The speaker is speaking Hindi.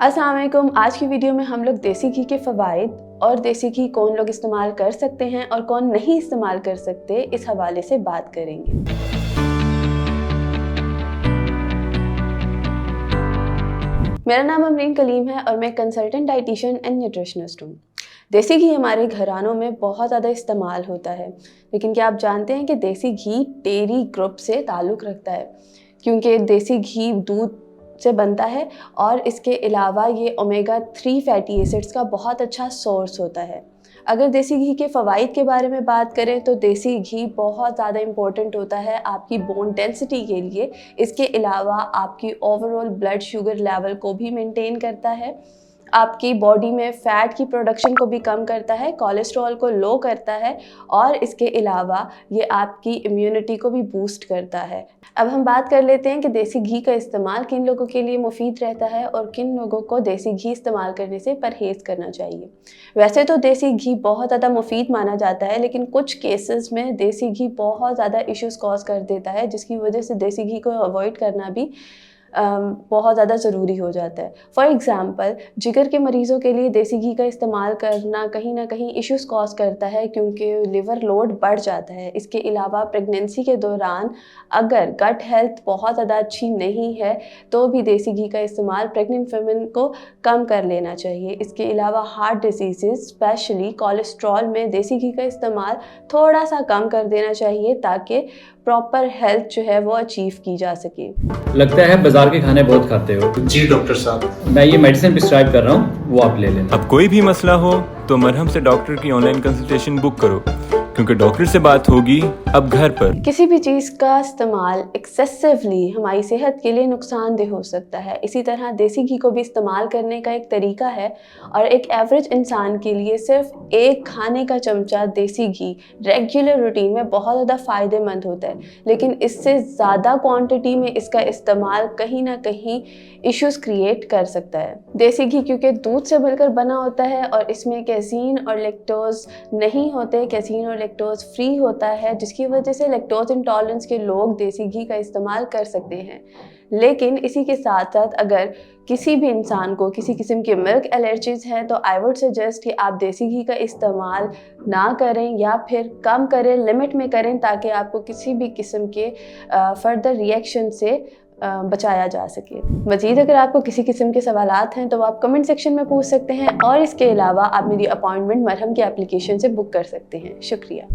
अस्सलाम वालेकुम। आज की वीडियो में हम लोग देसी घी के फ़वाइद और देसी घी कौन लोग इस्तेमाल कर सकते हैं और कौन नहीं इस्तेमाल कर सकते, इस हवाले से बात करेंगे। मेरा नाम अमरीन कलीम है और मैं कंसल्टेंट डाइटिशियन एंड न्यूट्रिशनिस्ट हूँ। देसी घी हमारे घरानों में बहुत ज़्यादा इस्तेमाल होता है, लेकिन क्या आप जानते हैं कि देसी घी डेयरी ग्रुप से ताल्लुक़ रखता है, क्योंकि देसी घी दूध से बनता है और इसके अलावा ये ओमेगा 3 फैटी एसिड्स का बहुत अच्छा सोर्स होता है। अगर देसी घी के फ़वाइद के बारे में बात करें तो देसी घी बहुत ज़्यादा इम्पोर्टेंट होता है आपकी बोन डेंसिटी के लिए। इसके अलावा आपकी ओवरऑल ब्लड शुगर लेवल को भी मेंटेन करता है, आपकी बॉडी में फ़ैट की प्रोडक्शन को भी कम करता है, कोलेस्ट्रॉल को लो करता है और इसके अलावा ये आपकी इम्यूनिटी को भी बूस्ट करता है। अब हम बात कर लेते हैं कि देसी घी का इस्तेमाल किन लोगों के लिए मुफीद रहता है और किन लोगों को देसी घी इस्तेमाल करने से परहेज़ करना चाहिए। वैसे तो देसी घी बहुत ज़्यादा मुफीद माना जाता है, लेकिन कुछ केसेस में देसी घी बहुत ज़्यादा इश्यूज़ कॉज कर देता है, जिसकी वजह से देसी घी को अवॉइड करना भी बहुत ज़्यादा ज़रूरी हो जाता है। फॉर एग्ज़ाम्पल, जिगर के मरीज़ों के लिए देसी घी का इस्तेमाल करना कहीं ना कहीं इश्यूज़ कॉज करता है, क्योंकि लिवर लोड बढ़ जाता है। इसके अलावा प्रेगनेंसी के दौरान अगर गट हेल्थ बहुत ज़्यादा अच्छी नहीं है तो भी देसी घी का इस्तेमाल प्रेग्नेंट वुमेन को कम कर लेना चाहिए। इसके अलावा हार्ट डिजीज़ स्पेशली कोलेस्ट्रॉल में देसी घी का इस्तेमाल थोड़ा सा कम कर देना चाहिए, ताकि प्रॉपर हेल्थ जो है वो अचीव की जा सके। लगता है बाजार के खाने बहुत खाते हो। जी डॉक्टर साहब, मैं ये मेडिसिन प्रिस्क्राइब कर रहा हूँ, वो आप ले लेना। अब कोई भी मसला हो तो मरहम से डॉक्टर की ऑनलाइन कंसल्टेशन बुक करो, क्योंकि डॉक्टर से बात होगी अब घर पर। किसी भी चीज़ का इस्तेमाल एक्सेसिवली हमारी सेहत के लिए नुकसानदेह हो सकता है। इसी तरह देसी घी को भी इस्तेमाल करने का एक तरीका है, और एक एवरेज इंसान के लिए सिर्फ एक खाने का चमचा देसी घी रेगुलर रूटीन में बहुत ज़्यादा फ़ायदेमंद होता है, लेकिन इससे ज़्यादा क्वांटिटी में इसका इस्तेमाल कहीं ना कहीं इश्यूज़ क्रिएट कर सकता है। देसी घी क्योंकि दूध से मिलकर बना होता है और इसमें कैसीन और लैक्टोज नहीं होते, कैसीन और लैक्टोज फ्री होता है, जिसकी वजह से लैक्टोज इंटॉलरेंस के लोग देसी घी का इस्तेमाल कर सकते हैं। लेकिन इसी के साथ साथ अगर किसी भी इंसान को किसी किस्म की मिल्क एलर्जीज़ हैं तो आई वुड सजेस्ट कि आप देसी घी का इस्तेमाल ना करें या फिर कम करें, लिमिट में करें, ताकि आपको किसी भी किस्म के फर्दर रिएक्शन से बचाया जा सके। मज़ीद अगर आपको किसी किस्म के सवालात हैं तो आप कमेंट सेक्शन में पूछ सकते हैं, और इसके अलावा आप मेरी अपॉइंटमेंट मरहम की एप्लीकेशन से बुक कर सकते हैं। शुक्रिया।